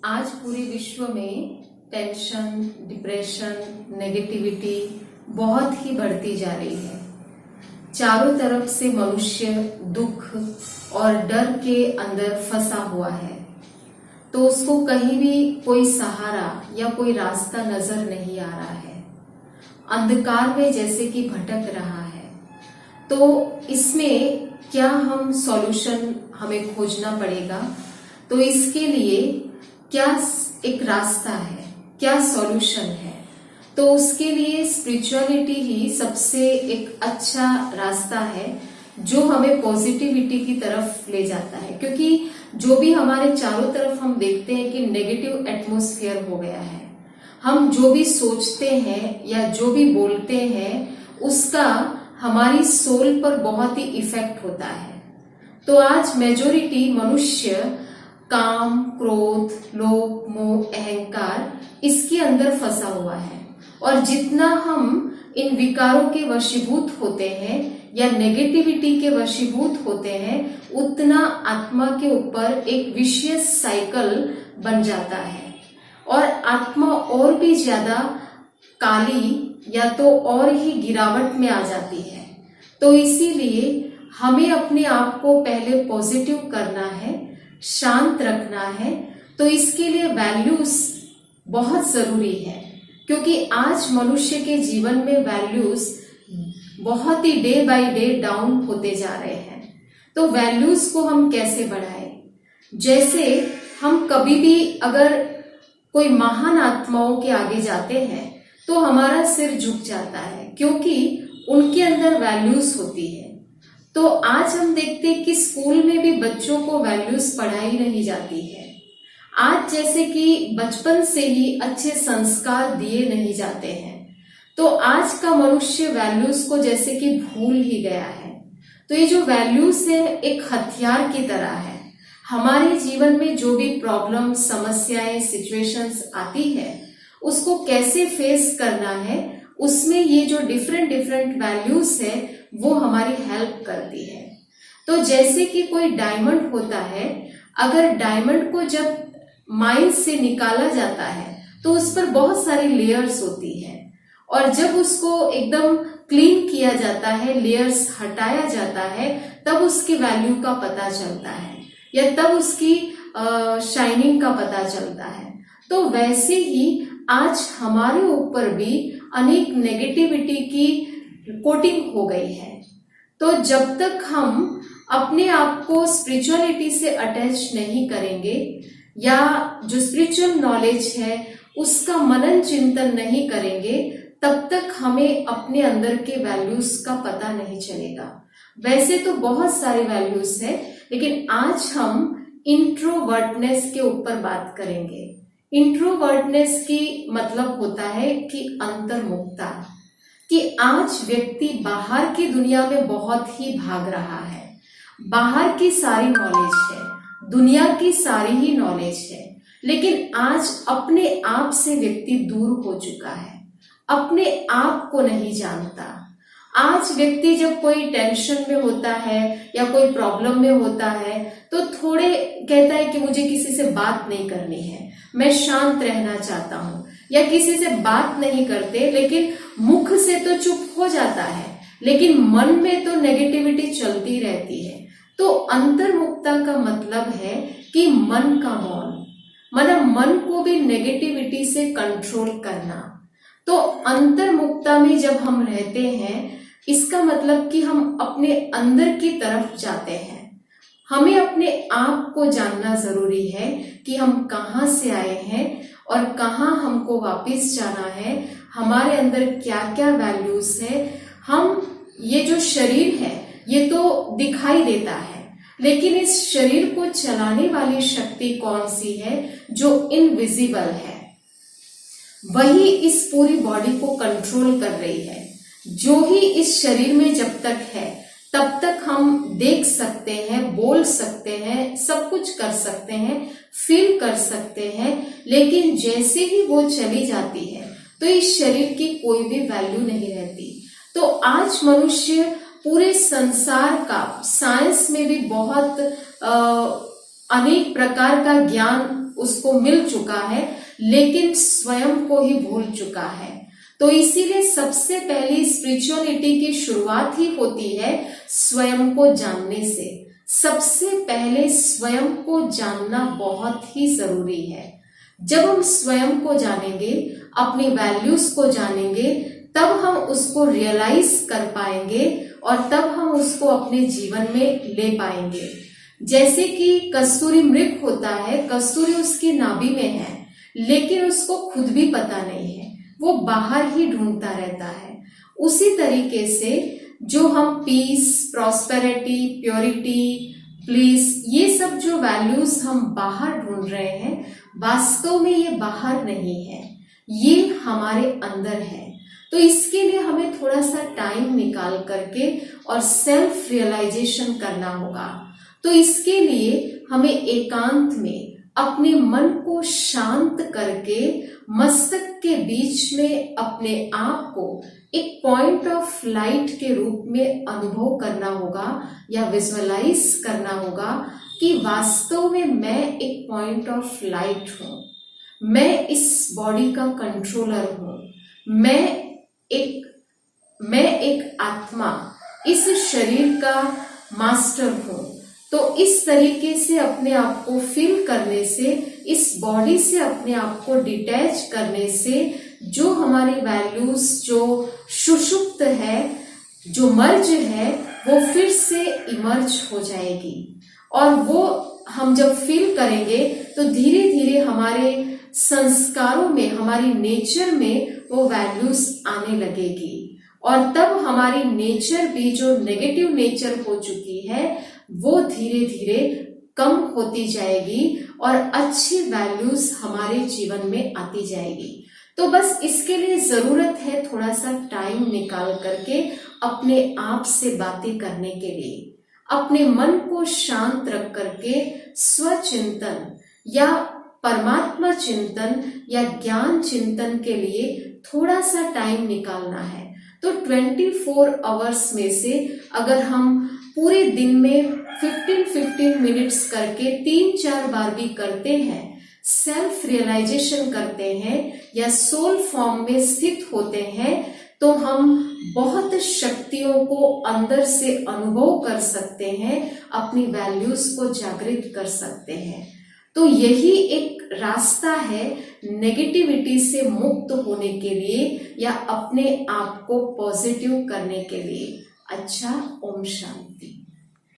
आज पूरे विश्व में टेंशन, डिप्रेशन, नेगेटिविटी बहुत ही बढ़ती जा रही है। चारों तरफ से मनुष्य दुख और डर के अंदर फंसा हुआ है, तो उसको कहीं भी कोई सहारा या कोई रास्ता नजर नहीं आ रहा है। अंधकार में जैसे कि भटक रहा है। तो इसमें क्या हम सॉल्यूशन हमें खोजना पड़ेगा। तो इसके लिए क्या एक रास्ता है, क्या सॉल्यूशन है। तो उसके लिए स्पिरिचुअलिटी ही सबसे एक अच्छा रास्ता है जो हमें पॉजिटिविटी की तरफ ले जाता है। क्योंकि जो भी हमारे चारों तरफ हम देखते हैं कि नेगेटिव एटमॉस्फेयर हो गया है। हम जो भी सोचते हैं या जो भी बोलते हैं उसका हमारी सोल पर बहुत ही इफेक्ट होता है। तो आज मेजोरिटी मनुष्य काम, क्रोध, लोभ, मोह, अहंकार इसके अंदर फंसा हुआ है। और जितना हम इन विकारों के वशीभूत होते हैं या नेगेटिविटी के वशीभूत होते हैं, उतना आत्मा के ऊपर एक विशियस साइकिल बन जाता है और आत्मा और भी ज्यादा काली या तो और ही गिरावट में आ जाती है। तो इसीलिए हमें अपने आप को पहले पॉजिटिव करना है, शांत रखना है। तो इसके लिए वैल्यूज बहुत जरूरी है, क्योंकि आज मनुष्य के जीवन में वैल्यूज बहुत ही डे बाय डे डाउन होते जा रहे हैं। तो वैल्यूज को हम कैसे बढ़ाएं। जैसे हम कभी भी अगर कोई महान आत्माओं के आगे जाते हैं तो हमारा सिर झुक जाता है, क्योंकि उनके अंदर वैल्यूज होती है। तो आज हम देखते हैं कि स्कूल में भी बच्चों को वैल्यूज पढ़ाई नहीं जाती है। आज जैसे कि बचपन से ही अच्छे संस्कार दिए नहीं जाते हैं। तो आज का मनुष्य वैल्यूज को जैसे कि भूल ही गया है। तो ये जो वैल्यूज है एक हथियार की तरह है। हमारे जीवन में जो भी प्रॉब्लम, समस्याएं, सिचुएशंस आती है उसको कैसे फेस करना है, उसमें ये जो डिफरेंट वैल्यूज है वो हमारी हेल्प करती है। तो जैसे कि कोई डायमंड होता है, अगर डायमंड को जब माइन से निकाला जाता है तो उस पर बहुत सारी लेयर्स होती है, और जब उसको एकदम क्लीन किया जाता है, लेयर्स हटाया जाता है, तब उसकी वैल्यू का पता चलता है या तब उसकी शाइनिंग का पता चलता है। तो वैसे ही आज हमारे ऊपर भी अनेक नेगेटिविटी की कोटिंग हो गई है। तो जब तक हम अपने आप को स्पिरिचुअलिटी से अटैच नहीं करेंगे या जो स्पिरिचुअल नॉलेज है उसका मनन चिंतन नहीं करेंगे, तब तक हमें अपने अंदर के वैल्यूज का पता नहीं चलेगा। वैसे तो बहुत सारे वैल्यूज है, लेकिन आज हम इंट्रोवर्टनेस के ऊपर बात करेंगे। इंट्रोवर्टनेस की मतलब होता है कि अंतर्मुखता, कि आज व्यक्ति बाहर की दुनिया में बहुत ही भाग रहा है। बाहर की सारी नॉलेज है, दुनिया की सारी ही नॉलेज है, लेकिन आज अपने आप से व्यक्ति दूर हो चुका है, अपने आप को नहीं जानता। आज व्यक्ति जब कोई टेंशन में होता है या कोई प्रॉब्लम में होता है तो थोड़े कहता है कि मुझे किसी से बात नहीं करनी है, मैं शांत रहना चाहता हूं, या किसी से बात नहीं करते लेकिन मुख से तो चुप हो जाता है, लेकिन मन में तो नेगेटिविटी चलती रहती है। तो अंतर्मुखता का मतलब है कि मन का मौन, मतलब मन को भी नेगेटिविटी से कंट्रोल करना। तो अंतर्मुखता में जब हम रहते हैं, इसका मतलब कि हम अपने अंदर की तरफ जाते हैं। हमें अपने आप को जानना जरूरी है कि हम कहाँ से आए हैं और कहाँ हमको वापस जाना है, हमारे अंदर क्या क्या वैल्यूज है। हम ये जो शरीर है ये तो दिखाई देता है, लेकिन इस शरीर को चलाने वाली शक्ति कौन सी है, जो इनविजिबल है, वही इस पूरी बॉडी को कंट्रोल कर रही है। जो ही इस शरीर में जब तक है तब तक हम देख सकते हैं, बोल सकते हैं, सब कुछ कर सकते हैं, फील कर सकते हैं, लेकिन जैसे ही वो चली जाती है तो इस शरीर की कोई भी वैल्यू नहीं रहती। तो आज मनुष्य पूरे संसार का, साइंस में भी बहुत अनेक प्रकार का ज्ञान उसको मिल चुका है, लेकिन स्वयं को ही भूल चुका है। तो इसीलिए सबसे पहली स्पिरिचुअलिटी की शुरुआत ही होती है स्वयं को जानने से। सबसे पहले स्वयं को जानना बहुत ही जरूरी है। जब हम स्वयं को जानेंगे, अपनी वैल्यूज को जानेंगे, तब हम उसको रियलाइज कर पाएंगे और तब हम उसको अपने जीवन में ले पाएंगे। जैसे कि कस्तूरी मृग होता है, कस्तूरी उसकी नाभि में है, लेकिन उसको खुद भी पता नहीं है, वो बाहर ही ढूंढता रहता है। उसी तरीके से जो हम पीस, प्रॉस्पेरिटी, प्योरिटी, प्लीज, ये सब जो वैल्यूज हम बाहर ढूंढ रहे हैं, वास्तव में ये बाहर नहीं है, ये हमारे अंदर है। तो इसके लिए हमें थोड़ा सा टाइम निकाल करके और सेल्फ रियलाइजेशन करना होगा। तो इसके लिए हमें एकांत में अपने मन को शांत करके मस्तक के बीच में अपने आप को एक पॉइंट ऑफ लाइट के रूप में अनुभव करना होगा या विजुअलाइज करना होगा कि वास्तव में मैं एक पॉइंट ऑफ लाइट हूं, मैं इस बॉडी का कंट्रोलर हूं, मैं एक आत्मा, इस शरीर का मास्टर हूं। तो इस तरीके से अपने आप को फील करने से, इस बॉडी से अपने आप को डिटैच करने से, जो हमारी वैल्यूज, जो सुषुप्त है, जो मर्ज है, वो फिर से इमर्ज हो जाएगी। और वो हम जब फील करेंगे तो धीरे धीरे हमारे संस्कारों में, हमारी नेचर में वो वैल्यूज आने लगेगी। और तब हमारी नेचर भी, जो नेगेटिव नेचर हो चुकी है, वो धीरे धीरे कम होती जाएगी और अच्छी वैल्यूज हमारे जीवन में आती जाएगी। तो बस इसके लिए जरूरत है थोड़ा सा टाइम निकाल करके अपने आप से बातें करने के लिए, अपने मन को शांत रख करके स्वचिंतन या परमात्मा चिंतन या ज्ञान चिंतन के लिए थोड़ा सा टाइम निकालना है। तो 24 आवर्स में से अगर हम पूरे दिन में 15-15 मिनट्स करके 3-4 बार भी करते हैं, सेल्फ रियलाइजेशन करते हैं या सोल फॉर्म में स्थित होते हैं, तो हम बहुत शक्तियों को अंदर से अनुभव कर सकते हैं, अपनी वैल्यूज को जागृत कर सकते हैं। तो यही एक रास्ता है नेगेटिविटी से मुक्त होने के लिए या अपने आप को पॉजिटिव करने के लिए। अच्छा, ओम शांति।